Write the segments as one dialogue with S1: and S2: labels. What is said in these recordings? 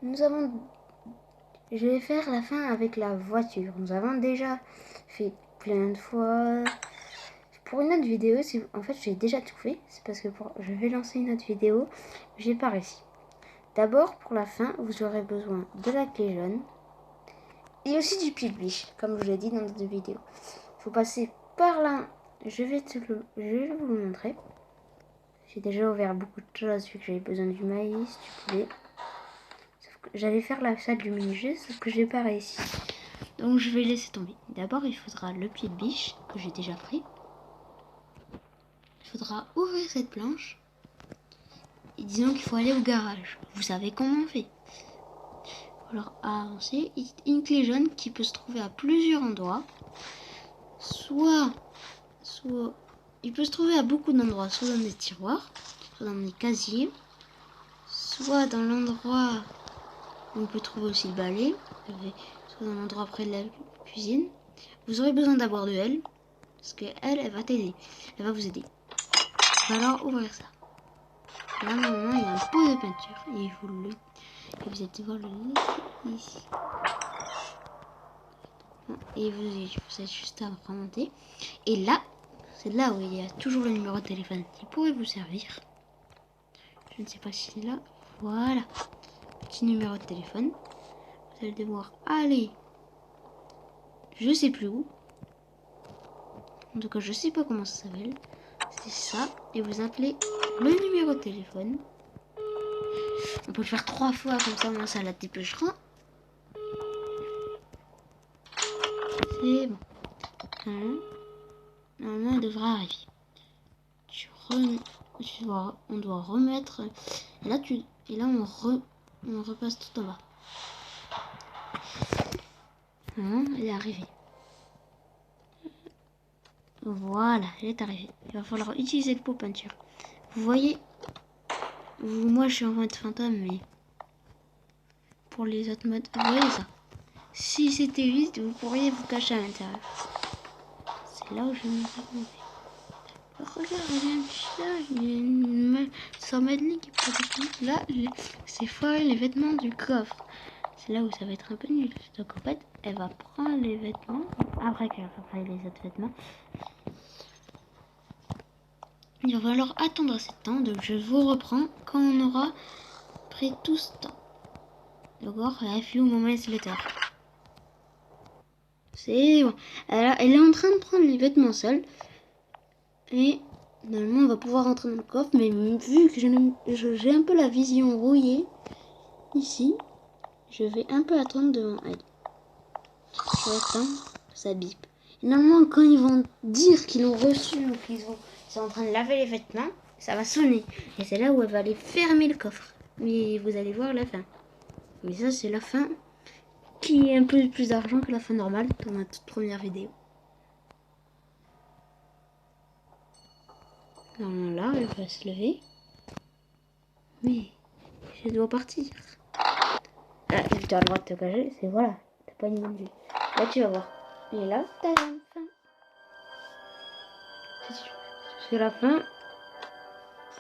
S1: Je vais faire la fin avec la voiture. Nous avons déjà fait plein de fois. Pour une autre vidéo, en fait j'ai déjà tout fait. C'est parce que je vais lancer une autre vidéo. J'ai pas réussi. D'abord, pour la fin, vous aurez besoin de la clé jaune. Et aussi du pied de biche, comme je l'ai dit dans notre vidéo. Il faut passer par là. Je vais vous le montrer. J'ai déjà ouvert beaucoup de choses vu que j'avais besoin du maïs, du poulet. Sauf que j'allais faire la salle du mini-jeu, sauf que j'ai pas réussi. Donc je vais laisser tomber. D'abord, il faudra le pied de biche que j'ai déjà pris. Il faudra ouvrir cette planche. Et disons qu'il faut aller au garage. Vous savez comment on fait. Alors avancer. Une clé jaune qui peut se trouver à plusieurs endroits. Soit il peut se trouver à beaucoup d'endroits, soit dans des tiroirs, soit dans des casiers, soit dans l'endroit où on peut trouver aussi le balai, soit dans l'endroit près de la cuisine. Vous aurez besoin d'abord de elle, parce qu'elle, elle va t'aider, elle va vous aider. Il va alors ouvrir ça. Là, normalement, il y a un pot de peinture, et vous allez devoir le laisser ici. Et vous êtes juste à remonter. Et là, c'est là où il y a toujours le numéro de téléphone qui pourrait vous servir. Je ne sais pas si c'est là. Voilà. Petit numéro de téléphone. Vous allez devoir aller. Je sais plus où. En tout cas, je sais pas comment ça s'appelle. C'est ça. Et vous appelez le numéro de téléphone. On peut le faire 3 fois comme ça, moi ça la dépêchera. C'est bon. Normalement, elle devrait arriver. On doit remettre. Et là, on repasse tout en bas. Elle est arrivée. Voilà, elle est arrivée. Il va falloir utiliser le pot peinture. Vous voyez, moi je suis en mode fantôme, mais pour les autres modes, vous voyez ça. Si c'était vide, vous pourriez vous cacher à l'intérieur. C'est là où je me suis. Regarde, il y a un chat, il y a une sans Madeleine qui protège. Là, c'est foiré les vêtements du coffre. C'est là où ça va être un peu nul. Donc en fait, elle va prendre les vêtements. Après qu'elle va prendre les autres vêtements, il va falloir attendre assez de temps. Donc je vous reprends quand on aura pris tout ce temps. D'accord, la few moments later. C'est bon. Elle est en train de prendre les vêtements seuls. Et normalement, on va pouvoir rentrer dans le coffre. Mais vu que j'ai un peu la vision rouillée ici, je vais un peu attendre devant elle. Je vais attendre que ça bip. Et normalement, quand ils vont dire qu'ils l'ont reçu ou qu'ils sont en train de laver les vêtements, ça va sonner. Et c'est là où elle va aller fermer le coffre. Mais vous allez voir la fin. Mais ça, c'est la fin qui est un peu plus d'argent que la fin normale dans ma toute première vidéo. Normalement là, elle va se lever. Mais je dois partir. Ah, tu as le droit de te cacher, c'est voilà. T'as pas une bonne vue. Là, tu vas voir. Et là, t'as la fin. C'est la fin.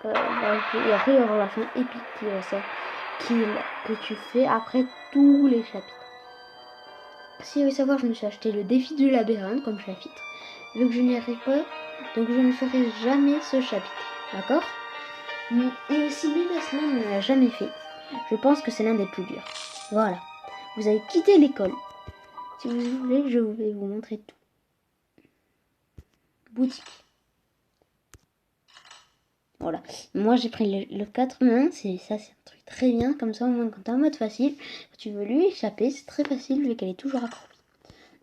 S1: Et après, il va y avoir la fin épique que tu fais après tous les chapitres. Si vous voulez savoir, je me suis acheté le défi du labyrinthe comme chapitre. Vu que je n'y arrive pas, donc je ne ferai jamais ce chapitre. D'accord? Et si Bébasman ne l'a jamais fait, je pense que c'est l'un des plus durs. Voilà. Vous avez quitté l'école. Si vous voulez, je vais vous montrer tout. Boutique. Voilà. Moi, j'ai pris le 4 mains. C'est un truc très bien. Comme ça, au moins, quand t'es en mode facile, quand tu veux lui échapper, c'est très facile vu qu'elle est toujours accroupie.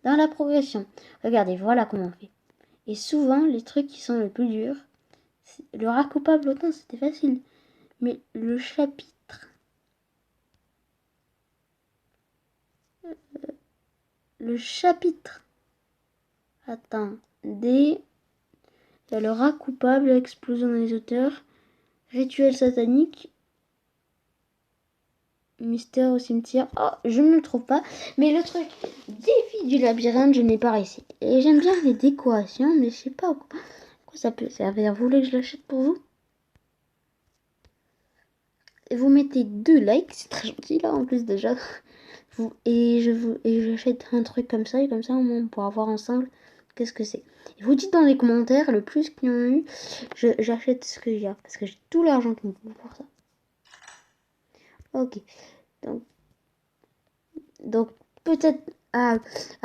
S1: Dans la progression, regardez, voilà comment on fait. Et souvent, les trucs qui sont le plus durs, le raccoupable, autant c'était facile. Mais le chapitre. Le chapitre. Attendez. Il y a le rat coupable, explosion dans les hauteurs, rituel satanique, mystère au cimetière. Oh, je ne le trouve pas. Mais le truc, défi du labyrinthe, je n'ai pas réussi. Et j'aime bien les décorations, mais je sais pas quoi ça peut servir. Vous voulez que je l'achète pour vous? vous mettez 2 likes, c'est très gentil là en plus déjà. Et j'achète un truc comme ça, et comme ça au moins on pourra voir ensemble qu'est-ce que c'est. Et vous dites dans les commentaires le plus qu'il y en a eu, j'achète ce qu'il y a, parce que j'ai tout l'argent qu'il me faut pour ça. Ok, donc peut-être à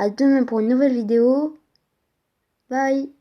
S1: demain pour une nouvelle vidéo. Bye.